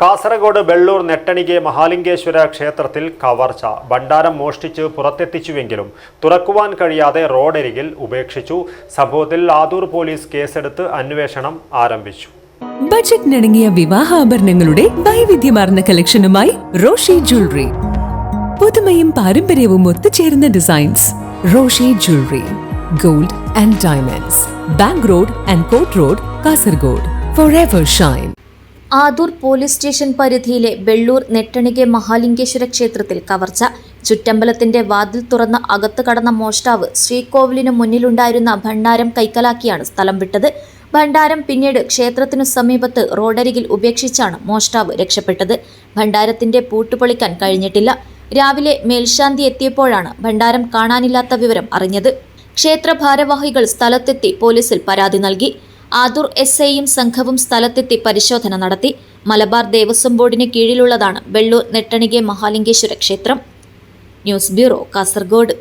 കാസർഗോഡ് വെള്ളൂർ നെട്ടണികെ മഹാലിംഗേശ്വര ക്ഷേത്രത്തിൽ കവർച്ച. ഭണ്ഡാരം മോഷ്ടിച്ച് പുറത്തെത്തിച്ചുവെങ്കിലും തുറക്കുവാൻ കഴിയാതെ റോഡരികിൽ ഉപേക്ഷിച്ചു. സംഭവത്തിൽ ആദൂർ പോലീസ് കേസെടുത്ത് അന്വേഷണം ആരംഭിച്ചു. ബജറ്റിനിണങ്ങിയ വിവാഹാഭരണങ്ങളുടെ വൈവിധ്യമാർന്ന കളക്ഷനുമായി റോഷി ജ്വല്ലറി. പുതുമയും പാരമ്പര്യവും ഒത്തുചേർന്ന designs. Roshi jewellery, gold and diamonds, bank road and court road, Kasaragod. Forever shine. Adoor police station പരിധിയിലെ വെള്ളൂർ നെട്ടണികെ മഹാലിംഗേശ്വര ക്ഷേത്രത്തിൽ കവർച്ച. ചുറ്റമ്പലത്തിന്റെ വാതിൽ തുറന്ന് അകത്ത് കടന്ന മോഷ്ടാവ് ശ്രീകോവിലിനു മുന്നിലുണ്ടായിരുന്ന ഭണ്ഡാരം കൈക്കലാക്കിയാണ് സ്ഥലം വിട്ടത്. ഭണ്ഡാരം പിന്നീട് ക്ഷേത്രത്തിനു സമീപത്ത് റോഡരികിൽ ഉപേക്ഷിച്ചാണ് മോഷ്ടാവ് രക്ഷപ്പെട്ടത്. ഭണ്ഡാരത്തിന്റെ പൂട്ടുപൊളിക്കാൻ കഴിഞ്ഞിട്ടില്ല. രാവിലെ മേൽശാന്തി എത്തിയപ്പോഴാണ് ഭണ്ഡാരം കാണാനില്ലാത്ത വിവരം അറിഞ്ഞത്. ക്ഷേത്ര ഭാരവാഹികൾ സ്ഥലത്തെത്തി പോലീസിൽ പരാതി നൽകി. ആദൂർ SIയും സംഘവും സ്ഥലത്തെത്തി പരിശോധന നടത്തി. മലബാർ ദേവസ്വം ബോർഡിന് കീഴിലുള്ളതാണ് വെള്ളൂർ നെട്ടണികെ മഹാലിംഗേശ്വര ക്ഷേത്രം. News bureau, Kasaragod.